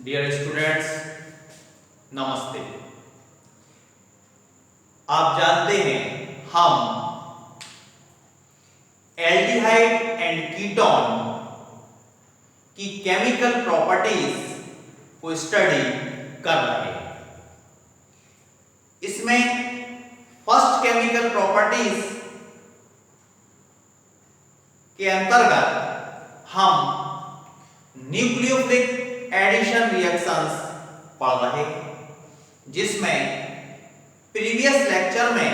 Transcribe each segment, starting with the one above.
Dear students, नमस्ते। आप जानते हैं हम एल्डिहाइड एंड कीटोन की केमिकल प्रॉपर्टीज को स्टडी कर रहे हैं। इसमें फर्स्ट केमिकल प्रॉपर्टीज के अंतर्गत हम न्यूक्लियोफिलिक एडिशन रिएक्शंस पढ़ रहे हैं, जिसमें प्रीवियस लेक्चर में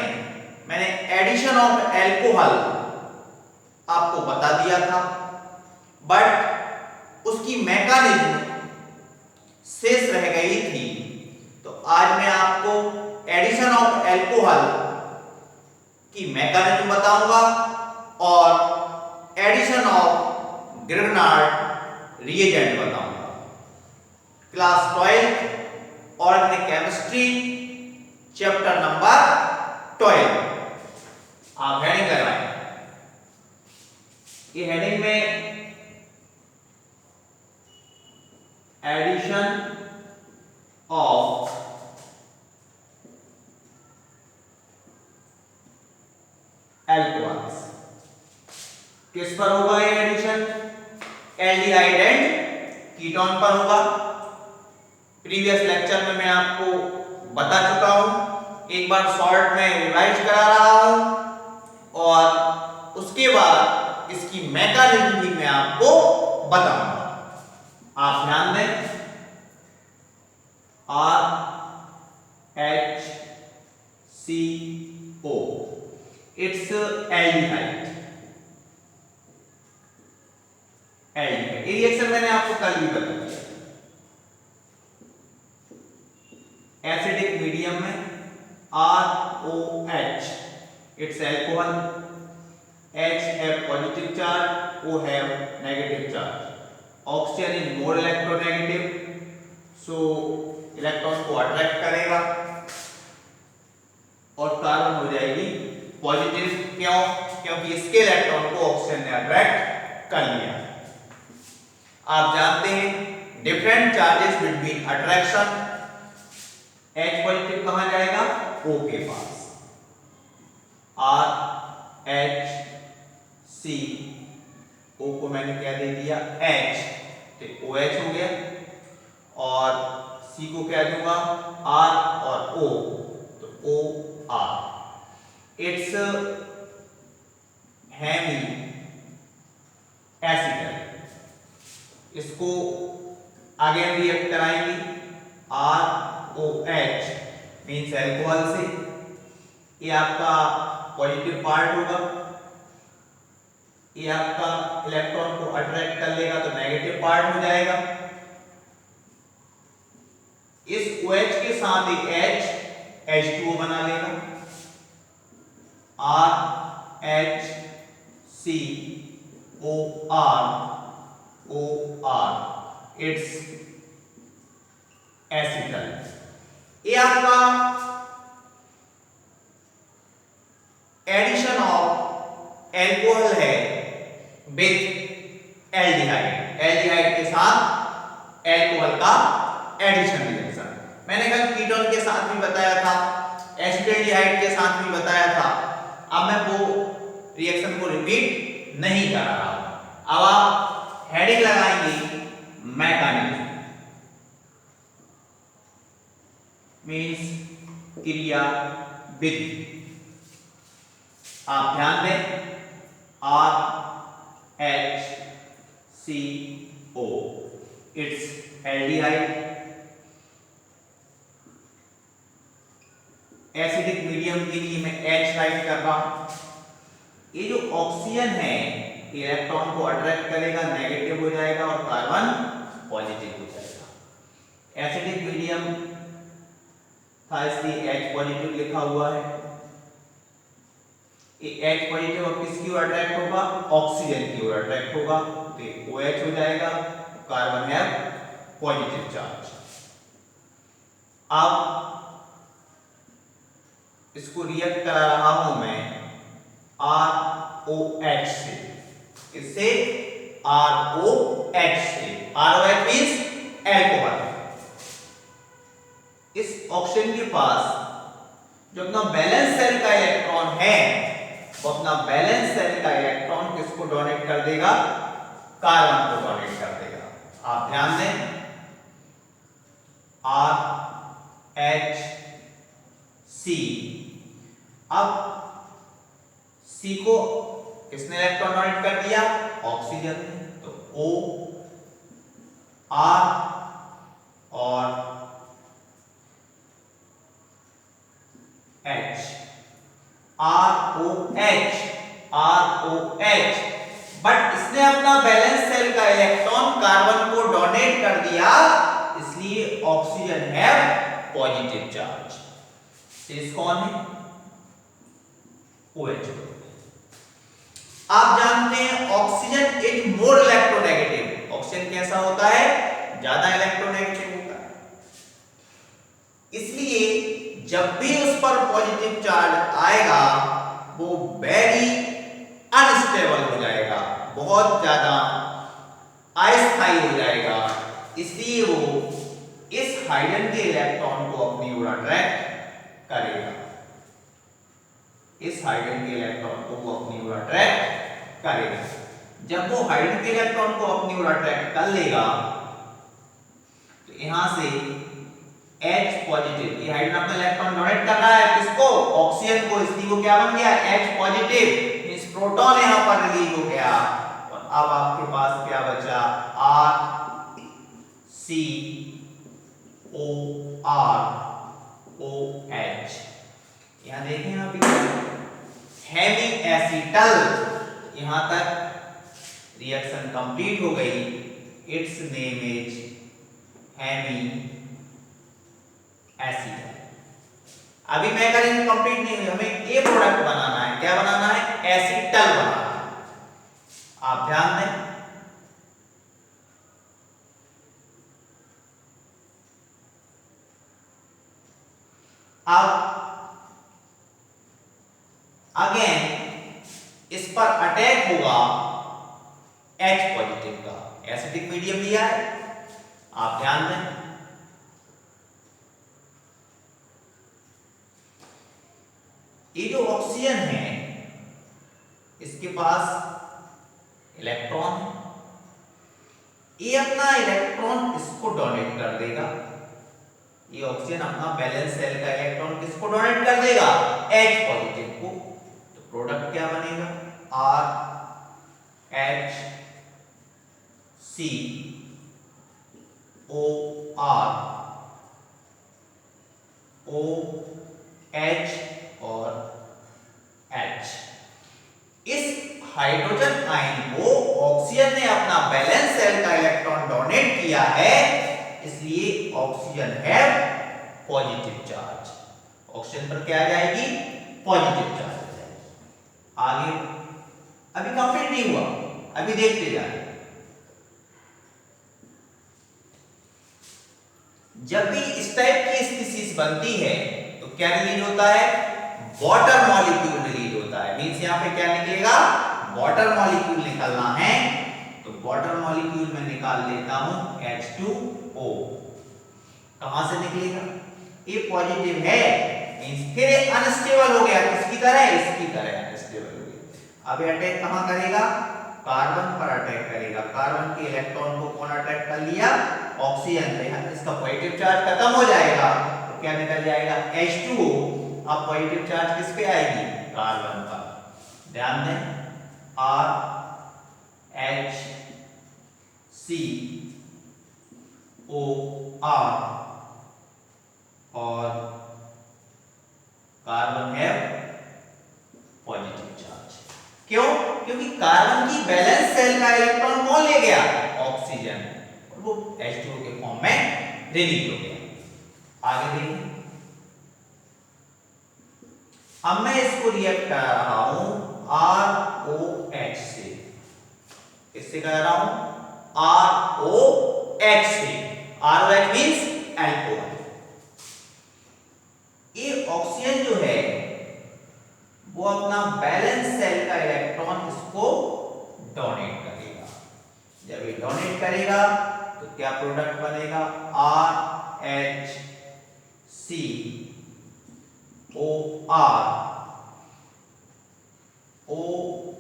मैंने एडिशन ऑफ एल्कोहल आपको बता दिया था, बट उसकी मैकेनिज्म शेष रह गई थी। तो आज मैं आपको एडिशन ऑफ एल्कोहल की मैकेनिज्म बताऊंगा और एडिशन ऑफ ग्रिग्नार्ड रिएजेंट बताऊंगा। Class 12 organic chemistry chapter number 12। आप हेडिंग लगाएं। ये हेडिंग में एडिशन ऑफ एल्कोहल्स किस पर होगा? ये एडिशन एल्डिहाइड एंड कीटोन पर होगा। प्रीवियस लेक्चर में मैं आपको बता चुका हूं, एक बार शॉर्ट में रिवाइज करा रहा हूं और उसके बाद इसकी मैकेनिज्म भी मैं आपको बताऊंगा। आप ध्यान दें, RHCO इट्स एल्डिहाइड। ये रिएक्शन मैंने आपको कल भी बता दिया। एसिडिक मीडियम में ROH it's alcohol, H have positive charge, O have negative charge. Oxygen is more electronegative, so electron को अट्रैक्ट करेगा और कार्बन हो जाएगी पॉजिटिव। क्यों? क्योंकि इसके इलेक्ट्रॉन को ऑक्सीजन ने अट्रैक्ट कर लिया। आप जानते हैं different charges between attraction. H positive कहां जाएगा? O के पास। RHCO को मैंने क्या दे दिया? H, तो OH हो गया। और C को क्या दूंगा? R और O, तो OR। It's Hemy एसिडल। इसको आगे हम रिएक्ट कराएंगे ROH मीन्स एल्कोहल से। ये आपका पॉजिटिव पार्ट होगा, ये आपका इलेक्ट्रॉन को अट्रैक्ट कर लेगा तो नेगेटिव पार्ट हो जाएगा। इस OH के साथ एक H H2O बना लेगा। RHCOR it's acetal. ये आपका एडिशन ऑफ एल्कोहल है विथ एल्डिहाइड। एल्डिहाइड के साथ एल्कोहल का एडिशन रिएक्शन। मैंने कल कीटोन के साथ भी बताया था, एसिटाल्डिहाइड के साथ भी बताया था। अब मैं वो रिएक्शन को रिपीट नहीं कर रहा हूं। अब आप हेडिंग लगाएंगे मैकेनिज्म मीन्स क्रिया विधि। आप ध्यान दें, RHCO it's aldehyde. Acidic medium के लिए मैं H राइट कर रहा हूं। ये जो ऑक्सीजन है इलेक्ट्रॉन को अट्रैक्ट करेगा, नेगेटिव हो जाएगा और कार्बन पॉजिटिव हो जाएगा। एसिडिक मीडियम था इसलिए H पॉजिटिव लिखा हुआ है। ये H पॉजिटिव अब किसकी ओर अट्रैक्ट होगा? ऑक्सीजन की ओर अट्रैक्ट होगा, तो ये OH हो जाएगा। कार्बन है पॉजिटिव चार्ज। अब इसको रिएक्ट करा रहा हूं मैं ROH से। इससे ROH से, ROH मींस एल्कोहल। इस ऑक्सीजन के पास जो अपना बैलेंस सेल का इलेक्ट्रॉन है वो अपना बैलेंस सेल का इलेक्ट्रॉन किसको डोनेट कर देगा? कार्बन को डोनेट कर देगा। आप ध्यान दें, RHC, अब C को किसने इलेक्ट्रॉन डोनेट कर दिया? ऑक्सीजन ने। तो O R और H, ROH, बट इसने अपना बैलेंस सेल का इलेक्ट्रॉन कार्बन को डोनेट कर दिया, इसलिए ऑक्सीजन हैव पॉजिटिव चार्ज। शेष कौन है? OH। आप जानते हैं oxygen is more electronegative. Oxygen कैसा होता है? ज्यादा इलेक्ट्रोनेगेटिव होता है, इसलिए जब भी उस पर पॉजिटिव चार्ज आएगा वो वेरी अनस्टेबल हो जाएगा, बहुत ज्यादा अस्थायी हो जाएगा, इसलिए वो इस हाइड्रोजन के इलेक्ट्रॉन को अपनी ओर अट्रैक्ट करेगा। इस हाइड्रोजन के इलेक्ट्रॉन को वो अपनी ओर अट्रैक्ट करेगा। जब वो हाइड्रोजन के इलेक्ट्रॉन को अपनी ओर अट्रैक्ट कर लेगा तो यहां से H पॉजिटिव, ये हाइड्रोजन अपना इलेक्ट्रॉन डोनेट कर रहा है किसको? ऑक्सीजन को, इसलिए वो क्या बन गया? H पॉजिटिव, मींस प्रोटॉन यहां पर रिलीज हो गया। और अब आपके पास क्या बचा? RCOROH। यहां देखें, यहां पे हेमी एसिटल, यहां तक रिएक्शन कंप्लीट हो गई। Its name is hemiacetal. अभी मैं करेंगे कंप्लीट नहीं हुई, हमें ए प्रोडक्ट बनाना है। क्या बनाना है? एसिटल बनाना है। आप ध्यान दें, अब अगेन इस पर अटैक होगा H पॉजिटिव का, एसिडिक मीडियम दिया है। आप ध्यान दें, ये जो ऑक्सीजन है इसके पास इलेक्ट्रॉन है, ये अपना इलेक्ट्रॉन इसको डोनेट कर देगा। ये ऑक्सीजन अपना बैलेंस सेल का इलेक्ट्रॉन किसको डोनेट कर देगा? H पॉजिटिव को। तो प्रोडक्ट क्या बनेगा? RHCOROH और H। इस हाइड्रोजन आयन को ऑक्सीजन ने अपना बैलेंस सेल का इलेक्ट्रॉन डोनेट किया है, इसलिए oxygen have positive charge. Oxygen पर क्या आ जाएगी? पॉजिटिव चार्ज आ जाएगी। आगे अभी कंप्लीट नहीं हुआ, अभी देखते जाए। जब भी इस टाइप की स्पीशीज बनती है तो क्या रिलीज होता है? वाटर मॉलिक्यूल रिलीज होता है। मींस यहां पे क्या निकलेगा? वाटर मॉलिक्यूल निकलना है, तो वाटर मॉलिक्यूल में निकाल लेता हूं H2O। कहां से निकलेगा? ये पॉजिटिव है, मींस फिर अनस्टेबल हो गया, किसकी तरह? इसकी तरह अनस्टेबल हो गया। अब अटैक कहां करेगा? कार्बन पर अटैक करेगा। कार्बन के इलेक्ट्रॉन को कौन अटैक कर लिया? ऑक्सीजन। इसका पॉजिटिव चार्ज खत्म हो जाएगा तो क्या निकल जाएगा? H2O। अब पॉजिटिव चार्ज किस पे आएगी? कार्बन पर। ध्यान दें, RHCOR और कार्बन है पॉजिटिव चार्ज। क्यों? क्योंकि कार्बन की बैलेंस सेल का इलेक्ट्रॉन कौन ले गया? ऑक्सीजन, और वो H2O के फॉर्म में रिलीज हो गया। आगे देखिए, अब मैं इसको रिएक्ट कर रहा हूं ROH से। किससे कर रहा हूं? ROH से। ROH means alcohol. ये ऑक्सीजन जो है वो अपना बैलेंस सेल का इलेक्ट्रॉन इसको डोनेट करेगा। जब ये डोनेट करेगा तो क्या प्रोडक्ट बनेगा? RHCOH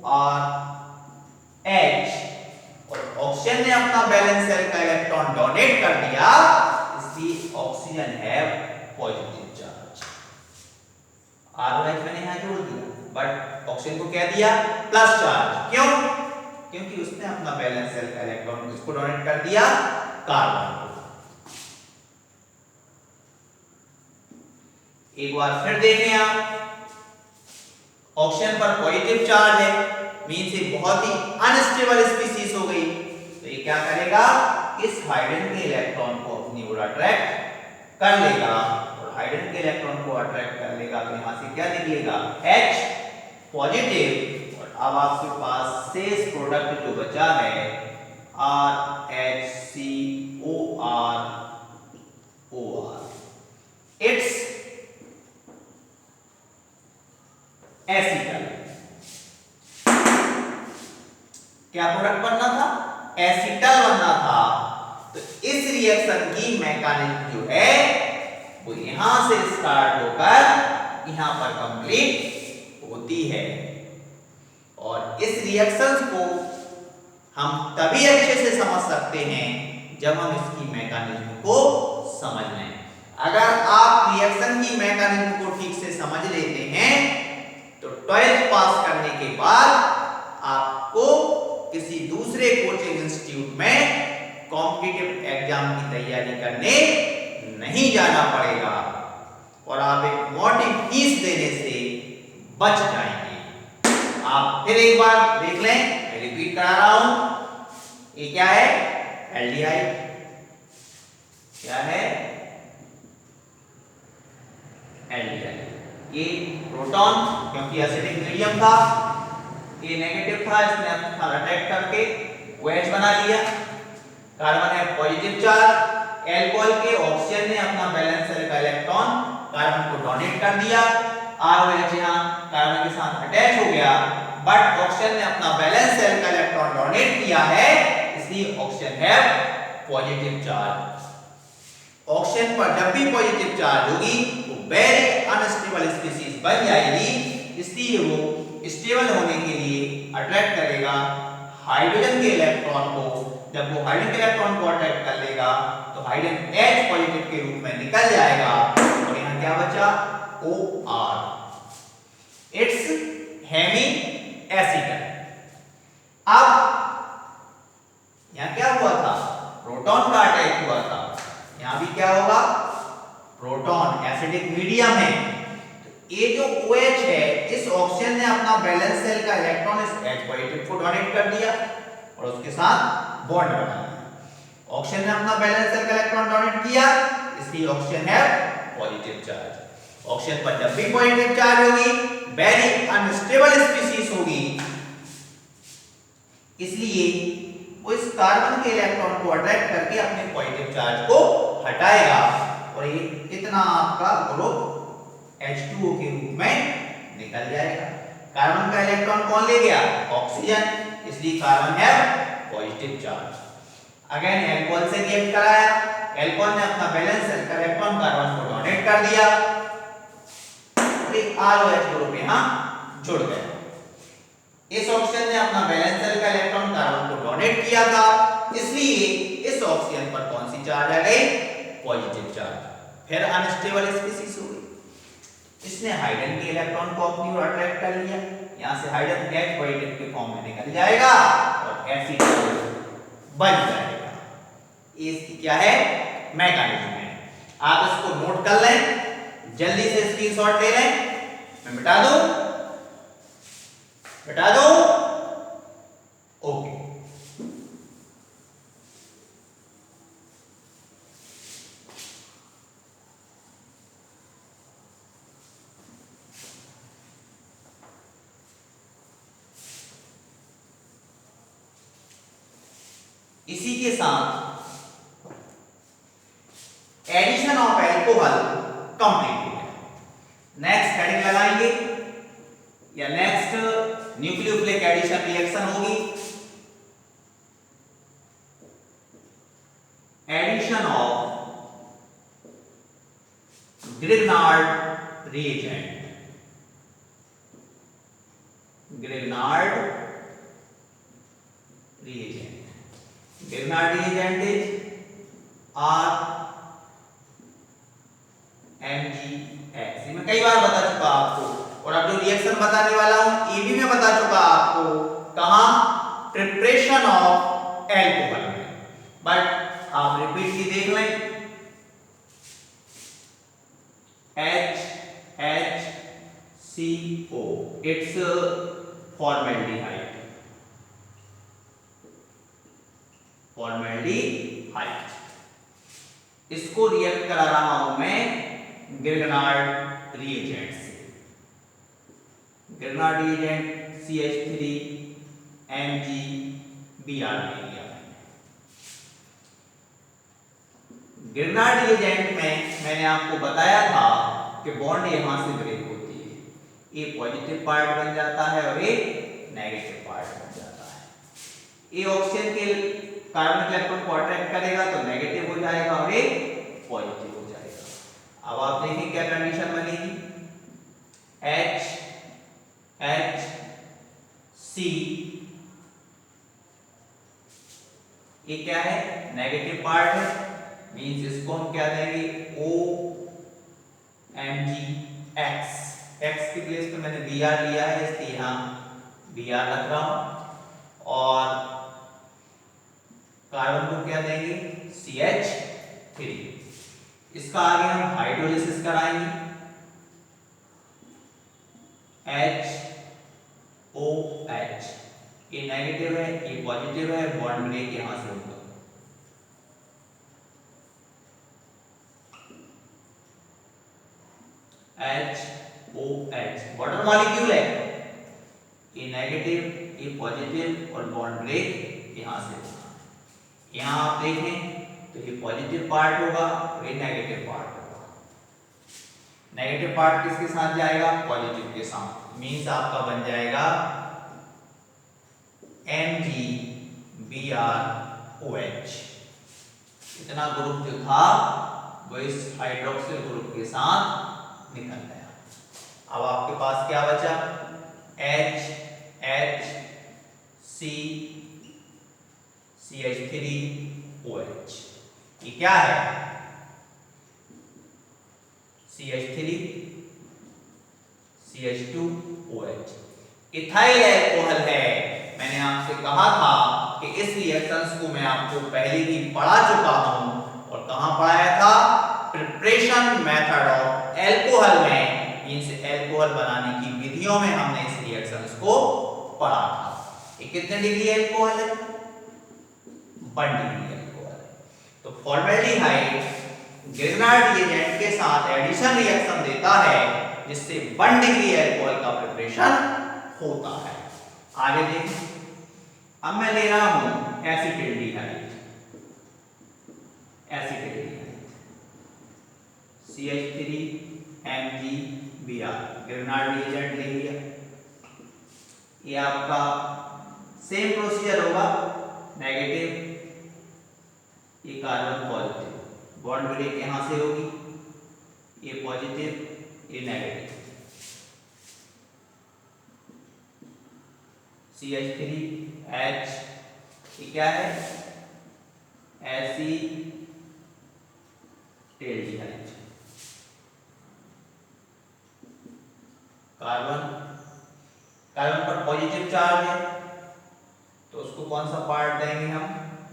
ORH और ऑक्सीजन ने अपना बैलेंस सेल का इलेक्ट्रॉन डोनेट कर दिया, इसलिए ऑक्सीजन है पॉजिटिव चार्ज। ROH मैंने यहां जोड़ दिया, बट ऑक्सीजन को क्या दिया? Plus charge. क्यों? क्योंकि उसने अपना बैलेंस सेल का इलेक्ट्रॉन किसको डोनेट कर दिया? कार्बन को। एक बार फिर देखें आप, ऑक्सीजन पर पॉजिटिव चार्ज है, मींस ये बहुत ही अनस्टेबल स्पीशीज हो गई, तो ये क्या करेगा? इस हाइड्रोजन के इलेक्ट्रॉन को अपनी ओर अट्रैक्ट कर लेगा, और हाइड्रोजन के इलेक्ट्रॉन को अट्रैक्ट कर लेगा तो यहां से क्या निकलेगा? H positive. और अब आपके पास शेष प्रोडक्ट जो बचा है RHCOR, इट्स एसिटल। क्या प्रोडक्ट बनना था? एसिटल बनना था। तो इस रिएक्शन की मैकेनिज्म जो है वो यहां से स्टार्ट होकर यहां पर कंप्लीट होती है, और इस रिएक्शंस को हम तभी अच्छे से समझ सकते हैं जब हम इसकी मैकेनिज्म को समझ लें। अगर आप रिएक्शन की मैकेनिज्म को ठीक से समझ लेते हैं तो 12th पास करने के बाद आपको किसी दूसरे कोचिंग इंस्टीट्यूट में कॉम्पिटिटिव एग्जाम की तैयारी करने नहीं जाना पड़ेगा, और आप एक मोटी फीस देने से बच जाएंगे। आप फिर एक बार देख लें, मैं रिपीट करा रहा हूं। ये क्या है? एल्डिहाइड। क्या है? एल्डिहाइड। ये प्रोटॉन, क्योंकि एसिडिक मीडियम था, ये नेगेटिव था, इसने अपना अटैक करके OH बना लिया। कार्बन है पॉजिटिव चार्ज। एल्कोहल के ऑक्सीजन ने अपना बैलेंस सेल का इलेक्ट्रॉन कार्बन को डोनेट कर दिया। ROH यहां कार्बन के साथ अटैच हो गया, बट ऑक्सीजन ने अपना बैलेंस सेल का इलेक्ट्रॉन डोनेट किया है, इसलिए ऑक्सीजन है पॉजिटिव चार्ज। ऑक्सीजन पर जब भी पॉजिटिव चार्ज होगी वो वेरी अनस्टेबल स्पीशीज बन जाएगी, इसलिए वो स्टेबल होने के लिए अट्रैक्ट करेगा हाइड्रोजन के इलेक्ट्रॉन को। जब वो हाइड्रोजन के इलेक्ट्रॉन को अट्रैक्ट कर लेगा तो हाइड्रोजन H पॉजिटिव के रूप में निकल जाएगा, और यहां क्या बचा? OR, it's hemiacetal. अब यहां क्या हुआ था? प्रोटॉन का अटैक हुआ था, यहां भी क्या होगा? प्रोटॉन एसिडिक मीडियम है, तो ये जो OH है, इस ऑक्सीजन ने अपना बैलेंस सेल का इलेक्ट्रॉन इस H पॉजिटिव को डोनेट कर दिया और उसके साथ बॉन्ड बना लिया। ऑक्सीजन ने अपना बैलेंस सेल का इलेक्ट्रॉन डोनेट किया, इसलिए ऑक्सीजन है पॉजिटिव चार्ज। ऑक्सीजन पर जब भी पॉजिटिव चार्ज होगी वेरी अनस्टेबल स्पीशीज होगी, इसलिए वो इस कार्बन के इलेक्ट्रॉन को अट्रैक्ट करके अपने पॉजिटिव चार्ज को हटाएगा, और ये इतना आपका ग्रुप H2O के रूप में निकल जाएगा। कार्बन का इलेक्ट्रॉन कौन ले गया? ऑक्सीजन, इसलिए कार्बन है पॉजिटिव चार्ज। अगेन एल्कोहल से रिएक्ट कराया, एल्कोहल ने अपना बैलेंस सेल का इलेक्ट्रॉन कार्बन को डोनेट कर दिया, एक ROH ग्रुप यहां जुड़ गया। इस ऑक्सीजन ने अपना बैलेंस सेल का इलेक्ट्रॉन कार्बन को डोनेट किया था, इसलिए इस ऑक्सीजन पर कौन सी चार्ज आ गई? Positive charge. फिर अनस्टेबल स्पीशीज हो गई, इसने हाइड्रोजन के इलेक्ट्रॉन को अपनी ओर अट्रैक्ट कर लिया, यहां से हाइड्रोजन H पॉजिटिव के फॉर्म में निकल जाएगा और एसिड बन जाएगा। ये इसकी क्या है? मैकेनिज्म है। आप इसको नोट कर लें, जल्दी से स्क्रीनशॉट ले लें। मैं मिटा दूं? मिटा दूं? ओके। इसी के साथ एडिशन ऑफ एल्कोहल कंप्लीट हो गया। नेक्स्ट हेडिंग लगाएंगे या नेक्स्ट न्यूक्लियोफिलिक एडिशन रिएक्शन होगी addition of Grignard reagent. Grignard reagent. Grignard reagent is RMgX। मैं कई बार बता चुका आपको, और अब जो रिएक्शन बताने वाला हूं ये भी मैं बता चुका आपको, कहां? प्रिपरेशन ऑफ एल्कोहल में। बट आप रिपीटली देख लें, HHCO, इट्स फॉर्मेल्डिहाइड। फॉर्मेल्डिहाइड, इसको रिएक्ट करा रहा हूं मैं ग्रिग्नार्ड रिएजेंट से। ग्रिग्नार्ड रिएजेंट CH3MgBr ले लिया। ग्रिग्नार्ड रिएजेंट में मैंने आपको बताया था कि बॉन्ड यहां से ब्रेक होती है, ए पॉजिटिव पार्ट बन जाता है और ए नेगेटिव पार्ट बन जाता है। ए ऑक्सीजन के कार्बन इलेक्ट्रॉन को अट्रैक्ट करेगा तो नेगेटिव हो जाएगा और ए पॉजिटिव हो जाएगा। अब आप देखें क्या कंडीशन बनेगी, HHC, ये क्या है? नेगेटिव पार्ट है, मींस इसको हम क्या देंगे? OMgX। X की प्लेस पे मैंने Br लिया है, इसलिए यहां Br रख रहा हूं, और कार्बन को क्या देंगे? CH3। इसका आगे हम हाइड्रोलिसिस कराएंगे, HOH, ये नेगेटिव है ये पॉजिटिव है, बॉन्ड ब्रेक यहां से होगा। HOH वाटर मॉलिक्यूल है, ये नेगेटिव ये पॉजिटिव, और बॉन्ड ब्रेक यहां से होगा। यहां आप देखें तो ये पॉजिटिव पार्ट होगा और ये नेगेटिव पार्ट होगा। नेगेटिव पार्ट किसके साथ जाएगा? पॉजिटिव के साथ, मींस आपका बन जाएगा MgBrOH। इतना ग्रुप जो था वो इस हाइड्रोक्सिल ग्रुप के साथ निकल गया। अब आपके पास क्या बचा? HHCCH3OH। ये क्या है? CH3CH2OH इथाइल अल्कोहल है। मैंने आपसे कहा था कि इस रिएक्शंस को मैं आपको पहले ही पढ़ा चुका हूं, और कहां पढ़ाया था? प्रिपरेशन मेथड ऑफ एल्कोहल में, मींस एल्कोहल बनाने की विधियों में हमने इस रिएक्शंस को पढ़ा था। ये कितने डिग्री एल्कोहल है? 1 डिग्री एल्कोहल है। तो फॉर्मेल्डिहाइड ग्रिग्नार्ड रिएजेंट के साथ एडिशन रिएक्शन देता है, जिससे 1 डिग्री एल्कोहल का प्रिपरेशन होता है। आगे देखिए, अब मैं ले रहा हूं एसिटिल्डिहाइड। CH3MgBr, ग्रिग्नार्ड रिएजेंट ले लिया। ये आपका सेम प्रोसीजर होगा, नेगेटिव ये कार्बन पॉजिटिव, बॉन्ड ब्रेक यहां से होगी, ये पॉजिटिव ये नेगेटिव। CH3H ये क्या है? एसिटिल्डिहाइड। कार्बन पर पॉजिटिव चार्ज है, तो उसको कौन सा पार्ट देंगे हम?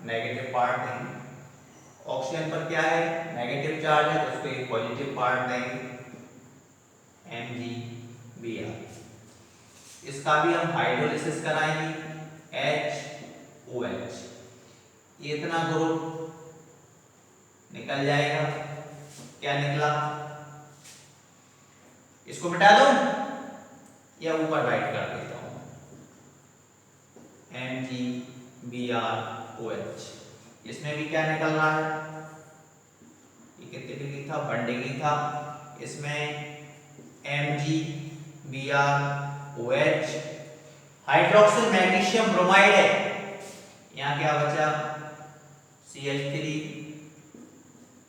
नेगेटिव पार्ट देंगे। ऑक्सीजन पर क्या है? नेगेटिव चार्ज है, तो उसको एक पॉजिटिव पार्ट देंगे, MgBr। इसका भी हम हाइड्रोलिसिस कराएंगे, HOH। ये इतना ग्रुप निकल जाएगा। क्या निकला? इसको मिटा दूं या ऊपर राइट कर देता हूं? MgBrOH। इसमें भी क्या निकल रहा है? ये कितने डिग्री था? 1 डिग्री था। इसमें MgBrOH, हाइड्रोक्सिल मैग्नीशियम ब्रोमाइड है। यहाँ क्या बचा? CH3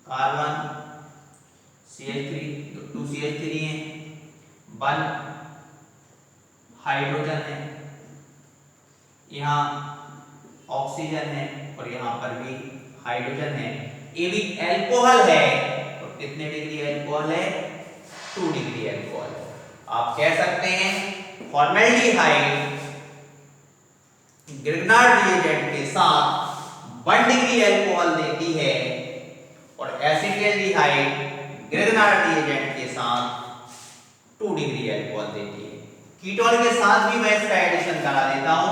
कार्बन, CH3 2 CH3 है, 1 हाइड्रोजन है, यहाँ ऑक्सीजन है और यहाँ पर भी हाइड्रोजन है। ये भी एल्कोहल है, तो कितने डिग्री एल्कोहल है? 2 डिग्री एल्कोहल। आप कह सकते हैं फॉर्मेल्डिहाइड ग्रिग्नार्ड रिएजेंट के साथ 1 डिग्री एल्कोहल देती है और एसिटाल्डिहाइड ग्रिग्नार्ड रिएजेंट के साथ 2 डिग्री एल्कोहल देती है। कीटोन के साथ भी मैं इसका एडिशन करा देता हूं,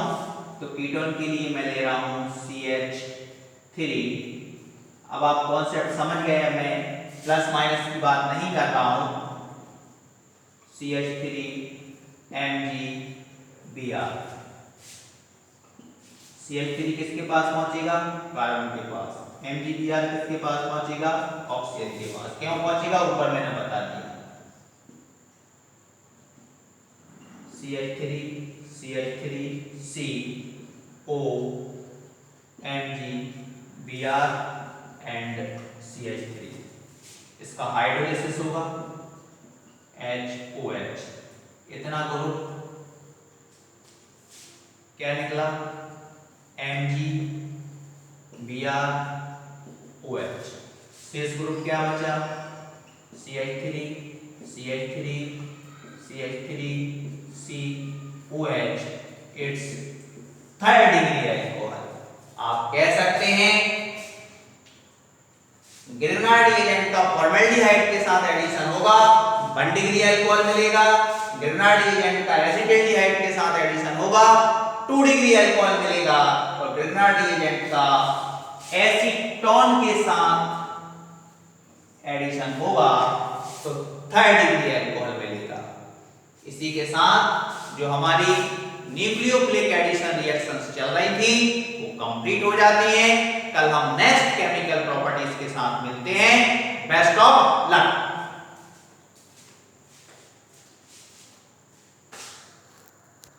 तो कीटोन के लिए मैं ले रहा हूं CH3। अब आप कॉन्सेप्ट समझ गए, मैं प्लस माइनस की बात नहीं कर रहा हूं। CH3 MgBr, CH3 किसके पास पहुंचेगा? कार्बन के पास। MgBr किसके पास पहुंचेगा? ऑक्सीजन के पास। क्यों पहुंचेगा? ऊपर मैंने बता दिया। CH3 CH3 CO MgBr and CH3, इसका हाइड्रोलिसिस होगा HOH। इतना ग्रुप क्या निकला? MgBrOH। शेष ग्रुप क्या बचा? CH3 CH3 CH3 COH। It's 3rd degree alcohol. आप कह सकते हैं ग्रिग्नार्ड रिएजेंट का फॉर्मेल्डिहाइड के साथ एडिशन होगा, 1 डिग्री एल्कोहल मिलेगा। ग्रिग्नार्ड रिएजेंट का एसिटाल्डिहाइड के साथ एडिशन होगा, 2 डिग्री एल्कोहल मिलेगा। और ग्रिग्नार्ड रिएजेंट का एसीटोन के साथ एडिशन होगा तो 3rd डिग्री एल्कोहल मिलेगा। इसी के साथ जो हमारी न्यूक्लियोफिलिक एडिशन रिएक्शंस चल रही थी वो कंप्लीट हो जाती हैं। कल हम नेक्स्ट केमिकल प्रॉपर्टीज के साथ मिलते हैं। Best of luck.